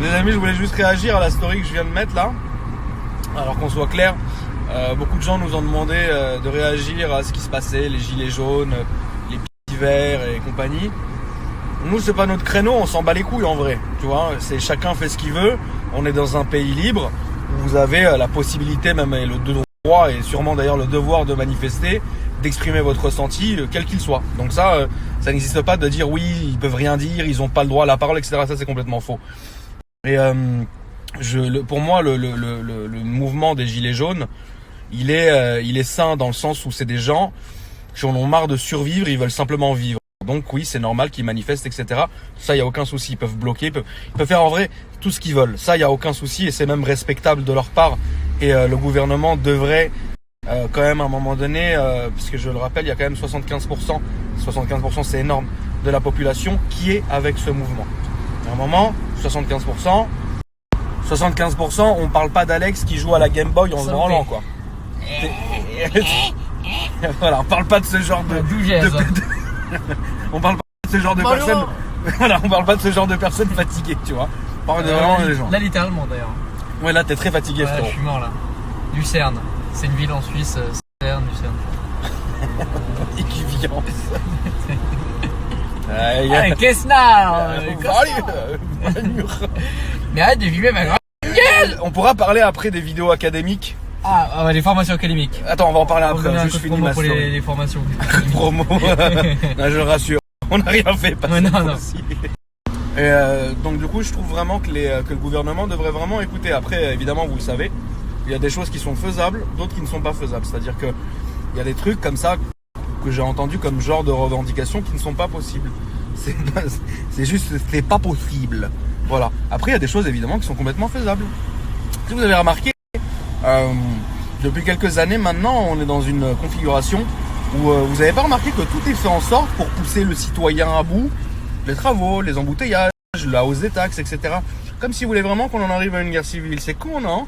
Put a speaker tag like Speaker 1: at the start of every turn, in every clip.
Speaker 1: Les amis, je voulais juste réagir à la story que je viens de mettre là. Alors qu'on soit clair, beaucoup de gens nous ont demandé de réagir à ce qui se passait, les gilets jaunes, les petits verts et compagnie. Nous, c'est pas notre créneau, on s'en bat les couilles en vrai. Tu vois, c'est chacun fait ce qu'il veut. On est dans un pays libre où vous avez la possibilité, même le droit et sûrement d'ailleurs le devoir de manifester, d'exprimer votre ressenti, quel qu'il soit. Donc ça n'existe pas de dire oui, ils peuvent rien dire, ils ont pas le droit à la parole, etc. Ça, c'est complètement faux. Et pour moi, le mouvement des gilets jaunes, il est sain dans le sens où c'est des gens qui en ont marre de survivre, ils veulent simplement vivre. Donc oui, c'est normal qu'ils manifestent, etc. Ça, il n'y a aucun souci. Ils peuvent bloquer, ils peuvent faire en vrai tout ce qu'ils veulent. Ça, il n'y a aucun souci et c'est même respectable de leur part. Et le gouvernement devrait quand même à un moment donné, parce que je le rappelle, il y a quand même 75%, 75% c'est énorme, de la population qui est avec ce mouvement. À un moment, 75%, on parle pas d'Alex qui joue à la Game Boy en se branlant, quoi. Voilà, on parle pas de ce genre de on parle pas de ce genre de personnes. Voilà, on parle pas de ce genre de personnes fatiguées, tu vois. On parle de vraiment des gens.
Speaker 2: Là, littéralement d'ailleurs.
Speaker 1: Ouais, là, t'es très fatigué, frérot.
Speaker 2: Je suis mort là. Lucerne, c'est une ville en Suisse. Lucerne.
Speaker 1: Équiviance.
Speaker 2: Qu'est-ce Mais arrête de filmer ma grande gueule.
Speaker 1: On pourra parler après des vidéos académiques.
Speaker 2: Ah, les formations académiques.
Speaker 1: Attends, on va en parler après. Juste fini ma story.
Speaker 2: Pour les formations.
Speaker 1: Promo. Non, je le rassure. On n'a rien fait.
Speaker 2: Non.
Speaker 1: Et donc du coup, je trouve vraiment que le gouvernement devrait vraiment écouter. Après, évidemment, vous le savez, il y a des choses qui sont faisables, d'autres qui ne sont pas faisables. C'est-à-dire que il y a des trucs comme ça que j'ai entendu comme genre de revendications qui ne sont pas possibles. C'est juste, c'est pas possible. Voilà. Après, il y a des choses évidemment qui sont complètement faisables. Si vous avez remarqué, depuis quelques années maintenant, on est dans une configuration où vous n'avez pas remarqué que tout est fait en sorte pour pousser le citoyen à bout, les travaux, les embouteillages, la hausse des taxes, etc. Comme si vous voulez vraiment qu'on en arrive à une guerre civile. C'est con, non?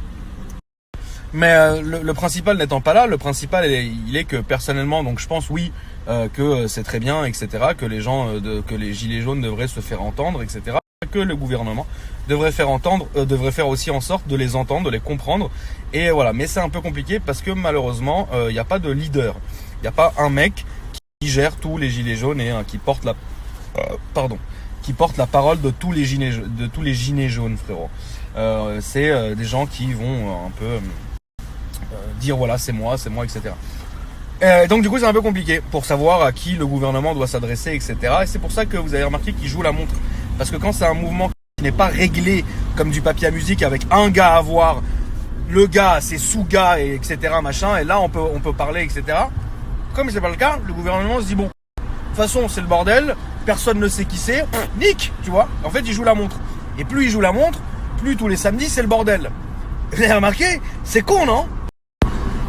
Speaker 1: Mais le principal n'étant pas là, le principal il est que personnellement, donc je pense oui que c'est très bien, etc. Que les gens, que les gilets jaunes devraient se faire entendre, etc. Que le gouvernement devrait faire aussi en sorte de les entendre, de les comprendre. Et voilà, mais c'est un peu compliqué parce que malheureusement, il n'y a pas de leader. Il n'y a pas un mec qui gère tous les gilets jaunes et qui porte la parole de tous les gilets jaunes, frérot. C'est des gens qui vont un peu dire voilà, c'est moi, etc. Donc du coup, c'est un peu compliqué pour savoir à qui le gouvernement doit s'adresser, etc. Et c'est pour ça que vous avez remarqué qu'ils jouent la montre. Parce que quand c'est un mouvement qui n'est pas réglé comme du papier à musique avec un gars à voir, le gars, ses sous-gars, et etc. machin, et là on peut parler, etc. Comme c'est pas le cas, le gouvernement se dit bon, de toute façon c'est le bordel, personne ne sait qui c'est, nique, tu vois. En fait, il joue la montre. Et plus il joue la montre, plus tous les samedis c'est le bordel. Vous avez remarqué? C'est con, non?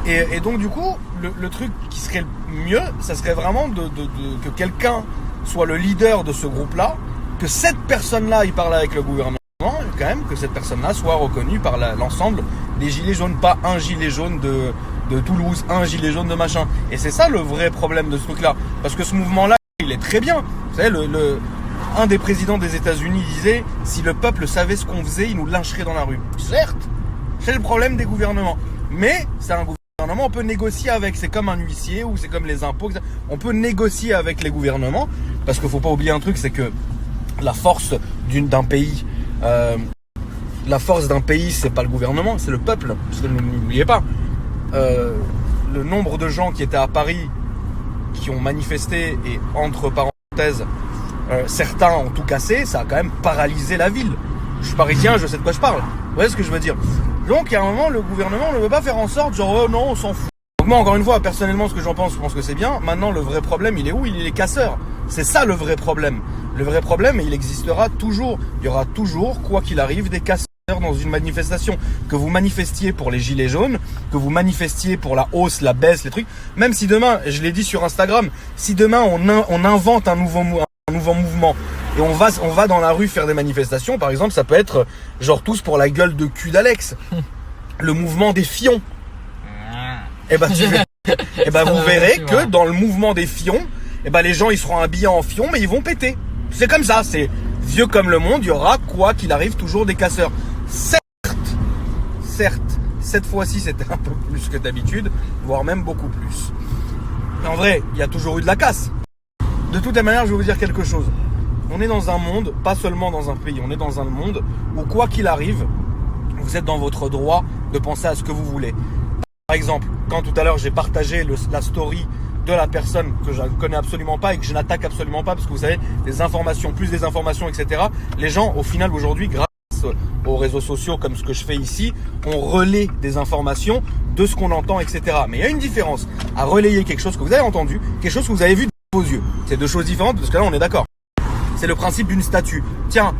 Speaker 1: Et donc du coup, le truc qui serait le mieux, ça serait vraiment que quelqu'un soit le leader de ce groupe-là, que cette personne-là, il parle avec le gouvernement, quand même, que cette personne-là soit reconnue par l'ensemble des gilets jaunes, pas un gilet jaune de Toulouse, un gilet jaune de machin. Et c'est ça le vrai problème de ce truc-là. Parce que ce mouvement-là, il est très bien. Vous savez, un des présidents des États-Unis disait, si le peuple savait ce qu'on faisait, il nous lyncherait dans la rue. Certes, c'est le problème des gouvernements. Mais c'est un gouvernement, on peut négocier avec. C'est comme un huissier ou c'est comme les impôts. On peut négocier avec les gouvernements. Parce qu'il ne faut pas oublier un truc, c'est que la force d'un pays, c'est pas le gouvernement, c'est le peuple. Parce que n'oubliez pas, le nombre de gens qui étaient à Paris, qui ont manifesté, et entre parenthèses, certains ont tout cassé, ça a quand même paralysé la ville. Je suis parisien, je sais de quoi je parle. Vous voyez ce que je veux dire? Donc, à un moment, le gouvernement ne veut pas faire en sorte, genre, oh non, on s'en fout. Donc moi, encore une fois, personnellement, ce que j'en pense, je pense que c'est bien. Maintenant, le vrai problème, il est où? Il est les casseurs. C'est ça le vrai problème. Le vrai problème, il existera toujours. Il y aura toujours, quoi qu'il arrive, des casseurs dans une manifestation. Que vous manifestiez pour les gilets jaunes, que vous manifestiez pour la hausse, la baisse, les trucs. Même si demain, je l'ai dit sur Instagram, si demain on invente un nouveau mouvement et on va dans la rue faire des manifestations, par exemple, ça peut être genre tous pour la gueule de cul d'Alex. Le mouvement des fions. Et ben vous verrez que dans le mouvement des fions, les gens ils seront habillés en fion, mais ils vont péter. C'est comme ça, c'est vieux comme le monde, il y aura, quoi qu'il arrive, toujours des casseurs. Certes, cette fois-ci, c'était un peu plus que d'habitude, voire même beaucoup plus. Mais en vrai, il y a toujours eu de la casse. De toute manière, je vais vous dire quelque chose. On est dans un monde, pas seulement dans un pays, on est dans un monde où, quoi qu'il arrive, vous êtes dans votre droit de penser à ce que vous voulez. Par exemple, quand tout à l'heure, j'ai partagé la story de la personne que je ne connais absolument pas et que je n'attaque absolument pas, parce que vous savez, des informations, etc. Les gens, au final, aujourd'hui, grâce aux réseaux sociaux comme ce que je fais ici, on relaie des informations de ce qu'on entend, etc. Mais il y a une différence à relayer quelque chose que vous avez entendu, quelque chose que vous avez vu de vos yeux. C'est deux choses différentes, parce que là, on est d'accord. C'est le principe d'une statue. Tiens,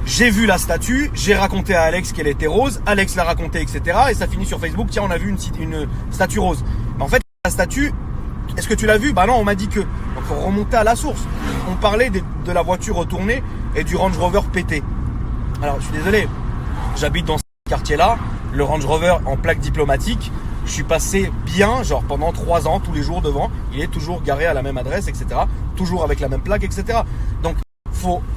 Speaker 1: j'ai vu la statue, j'ai raconté à Alex qu'elle était rose, Alex l'a raconté, etc. Et ça finit sur Facebook, tiens, on a vu une statue rose. Mais en fait, la statue, est-ce que tu l'as vue? Bah non, on m'a dit que. Donc on remontait à la source. On parlait de la voiture retournée et du Range Rover pété. Alors, je suis désolé, j'habite dans ce quartier-là, le Range Rover en plaque diplomatique, je suis passé bien, genre pendant 3 ans, tous les jours devant, il est toujours garé à la même adresse, etc. Toujours avec la même plaque, etc. Donc,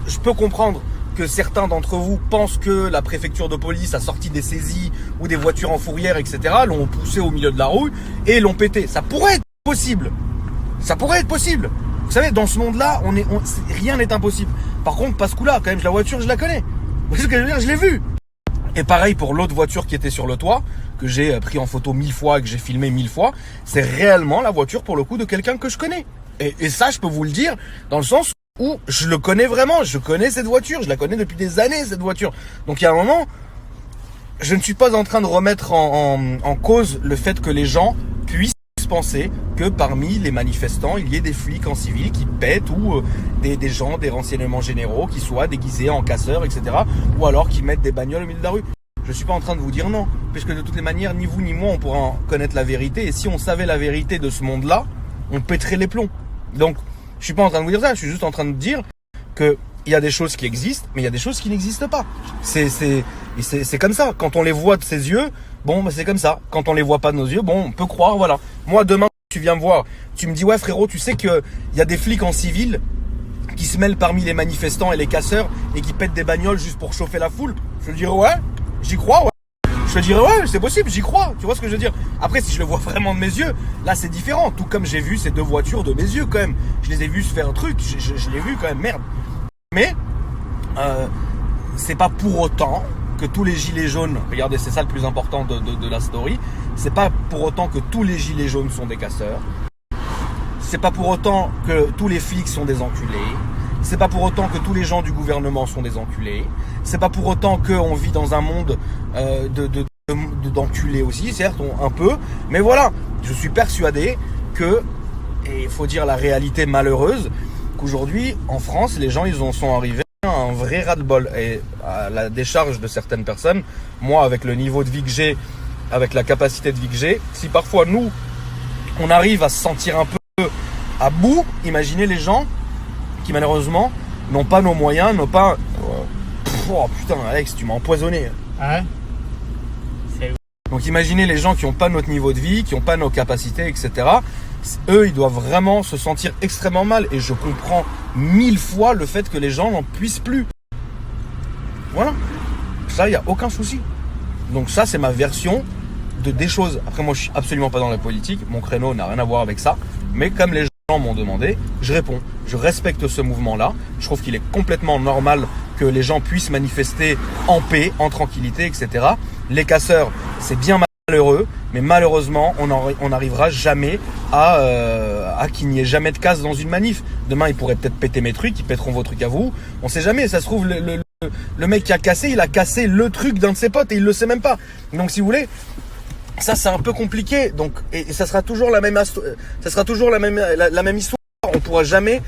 Speaker 1: je peux comprendre que certains d'entre vous pensent que la préfecture de police a sorti des saisies ou des voitures en fourrière, etc. L'ont poussé au milieu de la rue et l'ont pété. Ça pourrait être possible. Ça pourrait être possible. Vous savez, dans ce monde-là, rien n'est impossible. Par contre, pas ce coup-là, quand même, la voiture, je la connais. Vous voyez ce que je veux dire? Je l'ai vue. Et pareil pour l'autre voiture qui était sur le toit, que j'ai pris en photo 1000 fois et que j'ai filmé 1000 fois. C'est réellement la voiture, pour le coup, de quelqu'un que je connais. Et ça, je peux vous le dire, dans le sens où je le connais vraiment. Je connais cette voiture. Je la connais depuis des années, cette voiture. Donc, il y a un moment, je ne suis pas en train de remettre en cause le fait que les gens puissent penser que parmi les manifestants, il y ait des flics en civil qui pètent ou des gens des renseignements généraux qui soient déguisés en casseurs, etc. Ou alors qui mettent des bagnoles au milieu de la rue. Je ne suis pas en train de vous dire non, puisque de toutes les manières, ni vous ni moi, on pourra en connaître la vérité. Et si on savait la vérité de ce monde-là, on pèterait les plombs. Donc, je suis pas en train de vous dire ça, je suis juste en train de dire que il y a des choses qui existent, mais il y a des choses qui n'existent pas. C'est comme ça. Quand on les voit de ses yeux, bon, bah c'est comme ça. Quand on les voit pas de nos yeux, bon, on peut croire, voilà. Moi, demain, tu viens me voir, tu me dis, ouais, frérot, tu sais qu'il y a des flics en civil qui se mêlent parmi les manifestants et les casseurs et qui pètent des bagnoles juste pour chauffer la foule. Je te dirais, ouais, j'y crois, ouais. Je te dirais, ouais, c'est possible, j'y crois. Tu vois ce que je veux dire? Après, si je le vois vraiment de mes yeux, là, c'est différent. Tout comme j'ai vu ces deux voitures de mes yeux, quand même. Je les ai vus se faire un truc, je l'ai vu quand même, merde. Mais, c'est pas pour autant que tous les gilets jaunes, regardez, c'est ça le plus important de la story, c'est pas pour autant que tous les gilets jaunes sont des casseurs, c'est pas pour autant que tous les flics sont des enculés, c'est pas pour autant que tous les gens du gouvernement sont des enculés, c'est pas pour autant qu'on vit dans un monde d'enculés aussi, certes, un peu, mais voilà, je suis persuadé que, et il faut dire la réalité malheureuse, qu'aujourd'hui, en France, les gens, ils en sont arrivés un vrai ras-le-bol et à la décharge de certaines personnes. Moi, avec le niveau de vie que j'ai, avec la capacité de vie que j'ai, si parfois nous on arrive à se sentir un peu à bout, imaginez les gens qui malheureusement n'ont pas nos moyens, n'ont pas... Oh putain Alex, tu m'as empoisonné.
Speaker 2: Ouais.
Speaker 1: Donc imaginez les gens qui n'ont pas notre niveau de vie, qui n'ont pas nos capacités, etc. Eux, ils doivent vraiment se sentir extrêmement mal. Et je comprends 1000 fois le fait que les gens n'en puissent plus. Voilà. Ça, il n'y a aucun souci. Donc ça, c'est ma version des choses. Après, moi, je suis absolument pas dans la politique. Mon créneau n'a rien à voir avec ça. Mais comme les gens m'ont demandé, je réponds. Je respecte ce mouvement-là. Je trouve qu'il est complètement normal que les gens puissent manifester en paix, en tranquillité, etc. Les casseurs, c'est bien malheureux, mais malheureusement, on n'arrivera jamais à qu'il n'y ait jamais de casse dans une manif. Demain, ils pourraient peut-être péter mes trucs, ils pèteront vos trucs à vous. On sait jamais, ça se trouve, le mec qui a cassé, il a cassé le truc d'un de ses potes et il le sait même pas. Donc, si vous voulez, ça c'est un peu compliqué. Donc, et ça sera toujours la même histoire. On pourra jamais,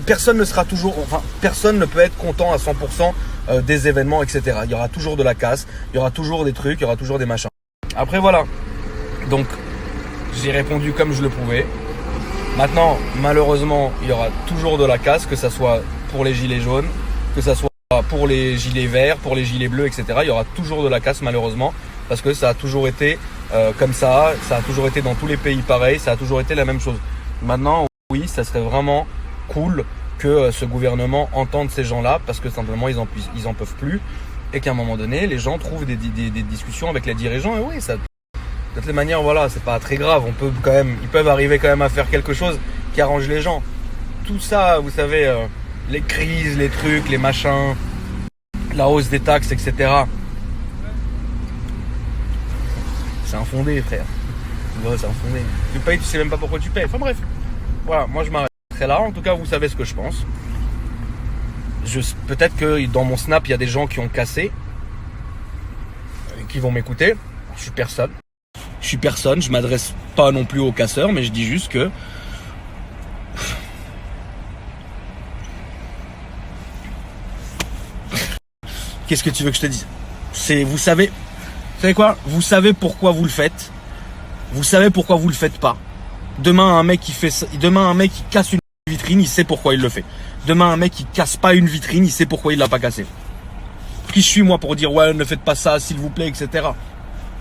Speaker 1: personne ne sera toujours, enfin, personne ne peut être content à 100% des événements, etc. Il y aura toujours de la casse, il y aura toujours des trucs, il y aura toujours des machins. Après voilà, donc j'ai répondu comme je le pouvais. Maintenant, malheureusement, il y aura toujours de la casse, que ça soit pour les gilets jaunes, que ça soit pour les gilets verts, pour les gilets bleus, etc. Il y aura toujours de la casse malheureusement, parce que ça a toujours été comme ça a toujours été dans tous les pays pareil, ça a toujours été la même chose. Maintenant, oui, ça serait vraiment cool que ce gouvernement entende ces gens-là parce que simplement ils en peuvent plus et qu'à un moment donné les gens trouvent des discussions avec les dirigeants et oui ça de toutes les manières voilà c'est pas très grave, ils peuvent arriver quand même à faire quelque chose qui arrange les gens. Tout ça vous savez les crises, les trucs, les machins, la hausse des taxes etc. C'est infondé frère. Ouais, c'est infondé. Tu payes, tu sais même pas pourquoi tu payes. Enfin bref. Voilà, moi je m'arrêterai là. En tout cas, vous savez ce que je pense. Peut-être que dans mon snap, il y a des gens qui ont cassé. Et qui vont m'écouter. Je suis personne. Je m'adresse pas non plus aux casseurs, mais je dis juste que. Qu'est-ce que tu veux que je te dise ? Vous savez quoi ? Vous savez pourquoi vous le faites. Vous savez pourquoi vous le faites pas. Demain un mec qui casse une vitrine, il sait pourquoi il le fait. Demain un mec qui casse pas une vitrine, il sait pourquoi il l'a pas cassée. Qui je suis moi pour dire ouais ne faites pas ça s'il vous plaît etc.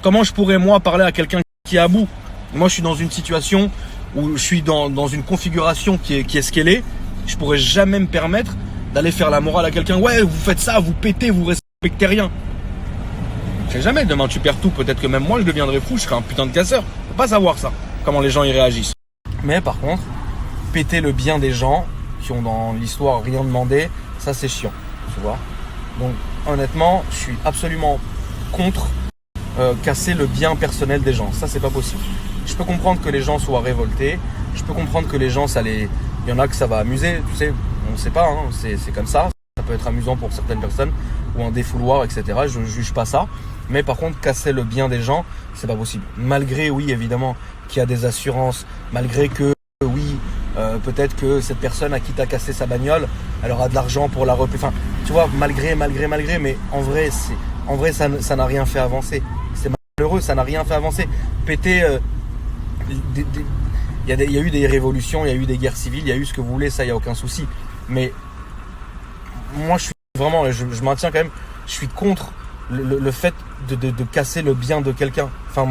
Speaker 1: Comment je pourrais moi parler à quelqu'un qui est à bout ? Moi je suis dans une situation où je suis dans une configuration qui est ce qu'elle est. Je pourrais jamais me permettre d'aller faire la morale à quelqu'un. Ouais vous faites ça, vous pétez, vous respectez rien. Je sais jamais, demain tu perds tout, peut-être que même moi je deviendrai fou, je serai un putain de casseur. Faut pas savoir ça, comment les gens y réagissent. Mais par contre, péter le bien des gens qui ont dans l'histoire rien demandé, ça c'est chiant, tu vois. Donc honnêtement, je suis absolument contre casser le bien personnel des gens, ça c'est pas possible. Je peux comprendre que les gens soient révoltés, je peux comprendre que les gens il y en a que ça va amuser, tu sais, on sait pas, hein, c'est comme ça peut être amusant pour certaines personnes ou un défouloir etc. Je juge pas ça. Mais par contre, casser le bien des gens, c'est pas possible. Malgré, oui, évidemment, qu'il y a des assurances, malgré que, oui, peut-être que cette personne à qui t'as cassé sa bagnole, elle aura de l'argent pour la repayer. Enfin, tu vois, malgré, mais en vrai, ça n'a rien fait avancer. C'est malheureux, ça n'a rien fait avancer. Péter, il y a eu des révolutions, il y a eu des guerres civiles, il y a eu ce que vous voulez, ça, il n'y a aucun souci. Mais moi, je suis vraiment, je maintiens quand même, je suis contre le fait de casser le bien de quelqu'un. Enfin,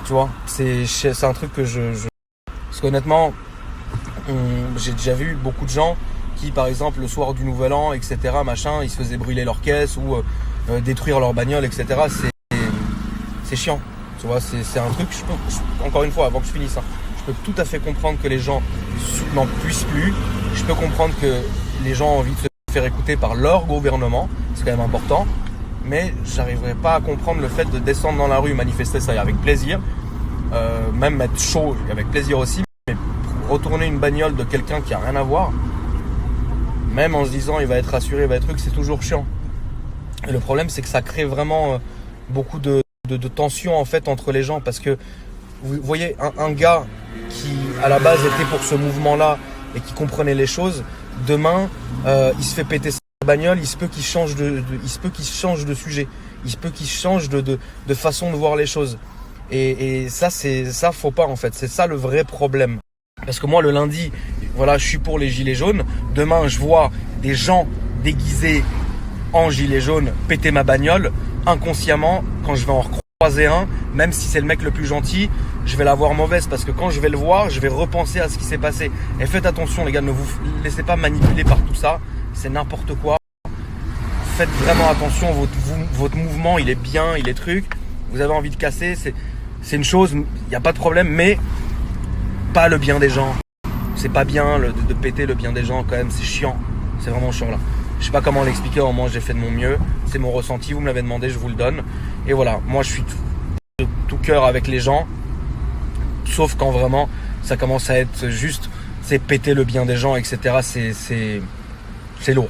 Speaker 1: tu vois, c'est un truc que parce qu'honnêtement, j'ai déjà vu beaucoup de gens qui, par exemple, le soir du Nouvel An, etc., machin, ils se faisaient brûler leur caisse ou détruire leur bagnole, etc. C'est chiant. Tu vois, c'est un truc, encore une fois, avant que je finisse, hein, je peux tout à fait comprendre que les gens n'en puissent plus. Je peux comprendre que les gens ont envie de se faire écouter par leur gouvernement, c'est quand même important, mais j'arriverai pas à comprendre le fait de descendre dans la rue, manifester ça avec plaisir, même mettre chaud avec plaisir aussi, mais retourner une bagnole de quelqu'un qui a rien à voir, même en se disant il va être rassuré, il va être truc, c'est toujours chiant. Et le problème c'est que ça crée vraiment beaucoup de tension en fait entre les gens, parce que vous voyez un gars qui à la base était pour ce mouvement là et qui comprenait les choses, demain il se fait péter sa bagnole, il se peut qu'il change de sujet, il se peut qu'il change de façon de voir les choses, et ça faut pas en fait, c'est ça le vrai problème. Parce que moi le lundi, voilà, je suis pour les gilets jaunes, demain je vois des gens déguisés en gilets jaunes péter ma bagnole, inconsciemment quand je vais en recroiser un, même si c'est le mec le plus gentil, je vais la voir mauvaise, parce que quand je vais le voir, je vais repenser à ce qui s'est passé. Et faites attention les gars, ne vous laissez pas manipuler par tout ça, c'est n'importe quoi. Faites vraiment attention, votre mouvement il est bien, il est truc, vous avez envie de casser, c'est une chose, il n'y a pas de problème, mais pas le bien des gens. C'est pas bien de péter le bien des gens quand même, c'est chiant, c'est vraiment chiant là. Je sais pas comment l'expliquer, au moins j'ai fait de mon mieux, c'est mon ressenti, vous me l'avez demandé, je vous le donne. Et voilà, moi je suis de tout cœur avec les gens, sauf quand vraiment ça commence à être juste, c'est péter le bien des gens, etc. C'est lourd.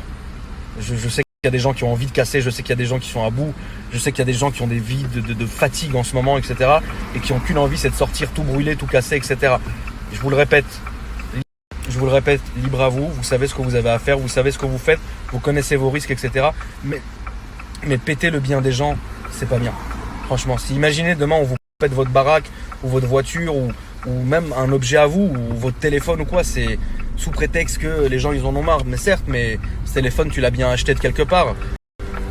Speaker 1: Je sais qu'il y a des gens qui ont envie de casser, je sais qu'il y a des gens qui sont à bout, je sais qu'il y a des gens qui ont des vies de fatigue en ce moment, etc. Et qui n'ont qu'une envie, c'est de sortir tout brûlé, tout cassé, etc. Je vous le répète, libre à vous, vous savez ce que vous avez à faire, vous savez ce que vous faites, vous connaissez vos risques, etc. Mais péter le bien des gens, c'est pas bien. Franchement, si imaginez demain on vous pète votre baraque ou votre voiture ou même un objet à vous ou votre téléphone ou quoi, c'est sous prétexte que les gens ils en ont marre. Mais certes, mais ce téléphone tu l'as bien acheté de quelque part.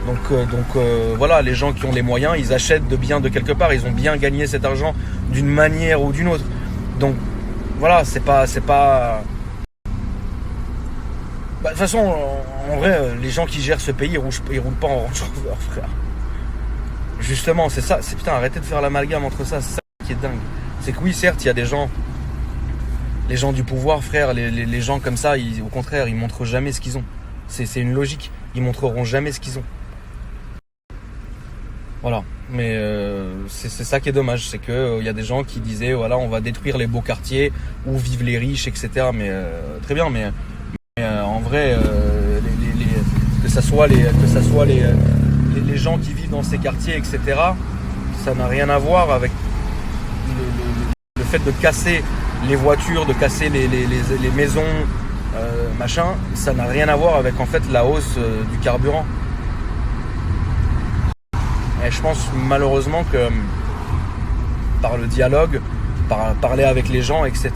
Speaker 1: Donc voilà, les gens qui ont les moyens, ils achètent de bien de quelque part, ils ont bien gagné cet argent d'une manière ou d'une autre. Donc voilà, c'est pas Bah, de toute façon, en vrai, les gens qui gèrent ce pays, ils roulent pas en Range Rover, frère. Justement, c'est ça. C'est putain, arrêtez de faire l'amalgame entre ça. C'est ça qui est dingue. C'est que oui, certes, il y a des gens, les gens du pouvoir, frère, les gens comme ça, au contraire, ils montrent jamais ce qu'ils ont. C'est une logique. Ils montreront jamais ce qu'ils ont. Voilà. Mais c'est ça qui est dommage, c'est que y a des gens qui disaient, voilà, on va détruire les beaux quartiers où vivent les riches, etc. Mais très bien, mais en vrai, que ça soit les gens qui vivent dans ces quartiers, etc. Ça n'a rien à voir avec le fait de casser les voitures, de casser les maisons, machin. Ça n'a rien à voir avec en fait la hausse du carburant. Et je pense malheureusement que par le dialogue, par parler avec les gens, etc.,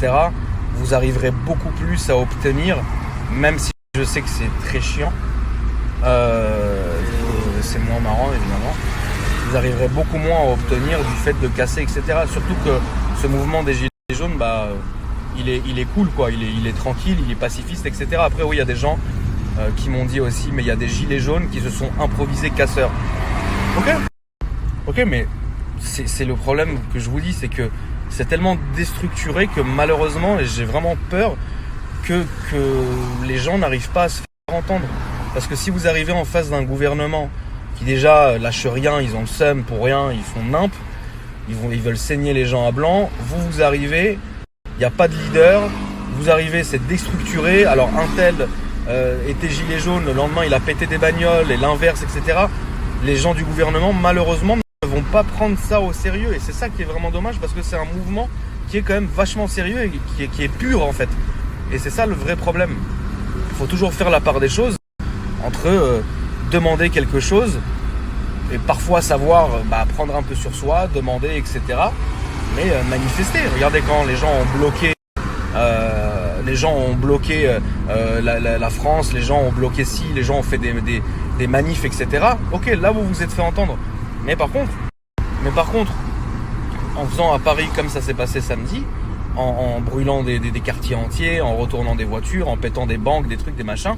Speaker 1: vous arriverez beaucoup plus à obtenir, même si je sais que c'est très chiant, c'est moins marrant évidemment, vous arriverez beaucoup moins à obtenir du fait de casser, etc. Surtout que ce mouvement des gilets jaunes, bah, il est cool, quoi. Il est tranquille, il est pacifiste, etc. Après, oui, il y a des gens qui m'ont dit aussi, mais il y a des gilets jaunes qui se sont improvisés casseurs. Ok, mais c'est le problème que je vous dis, c'est que c'est tellement déstructuré que malheureusement, et j'ai vraiment peur que les gens n'arrivent pas à se faire entendre. Parce que si vous arrivez en face d'un gouvernement qui déjà lâche rien, ils ont le seum pour rien, ils font nimp, ils veulent saigner les gens à blanc, vous arrivez, il n'y a pas de leader, vous arrivez, c'est déstructuré, alors un tel était gilet jaune, le lendemain il a pété des bagnoles et l'inverse, etc. Les gens du gouvernement, malheureusement, ne vont pas prendre ça au sérieux, et c'est ça qui est vraiment dommage, parce que c'est un mouvement qui est quand même vachement sérieux et qui est pur en fait. Et c'est ça le vrai problème. Il faut toujours faire la part des choses entre demander quelque chose et parfois savoir prendre un peu sur soi, demander, etc. Mais manifester. Regardez quand les gens ont bloqué, la France, les gens ont bloqué ci, les gens ont fait des manifs, etc. Ok, là vous vous êtes fait entendre. Mais par contre, en faisant à Paris comme ça s'est passé samedi, en brûlant des quartiers entiers, en retournant des voitures, en pétant des banques, des trucs, des machins,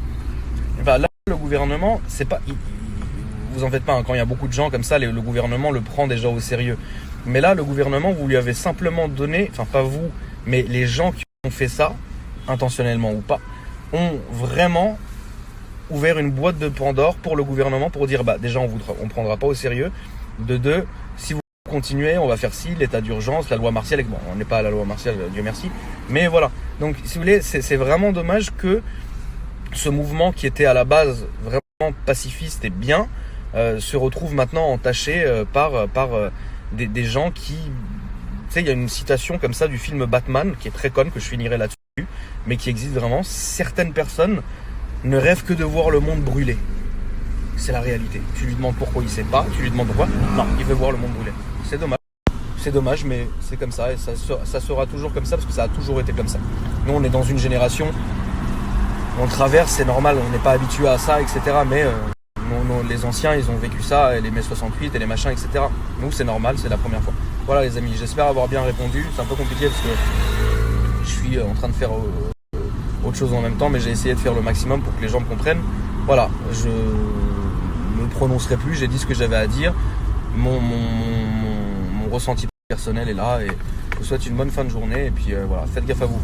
Speaker 1: là le gouvernement, c'est pas, vous en faites pas, hein, quand il y a beaucoup de gens comme ça, le gouvernement le prend déjà au sérieux. Mais là, le gouvernement, vous lui avez simplement donné, enfin pas vous, mais les gens qui ont fait ça, intentionnellement ou pas, ont vraiment ouvert une boîte de Pandore pour le gouvernement pour dire, déjà on prendra pas au sérieux, de deux, si vous continuez, on va faire ci, l'état d'urgence, la loi martiale, bon, on n'est pas à la loi martiale, Dieu merci, mais voilà. Donc si vous voulez, c'est vraiment dommage que ce mouvement qui était à la base vraiment pacifiste et bien, se retrouve maintenant entaché par des gens qui... Tu sais, il y a une citation comme ça du film Batman, qui est très conne, que je finirai là-dessus, mais qui existe vraiment. Certaines personnes ne rêvent que de voir le monde brûler. C'est la réalité. Tu lui demandes pourquoi il sait pas, tu lui demandes pourquoi. Non, il veut voir le monde brûler. C'est dommage. C'est dommage, mais c'est comme ça, et ça sera toujours comme ça, parce que ça a toujours été comme ça. Nous, on est dans une génération, on traverse, c'est normal, on n'est pas habitué à ça, etc. Mais les anciens, ils ont vécu ça, et les mai 68 et les machins, etc. Nous, c'est normal, c'est la première fois. Voilà les amis, j'espère avoir bien répondu. C'est un peu compliqué parce que je suis en train de faire autre chose en même temps, mais j'ai essayé de faire le maximum pour que les gens me comprennent. Voilà, je ne me prononcerai plus, j'ai dit ce que j'avais à dire. Mon ressenti personnel est là, et je vous souhaite une bonne fin de journée, et puis voilà, faites gaffe à vous.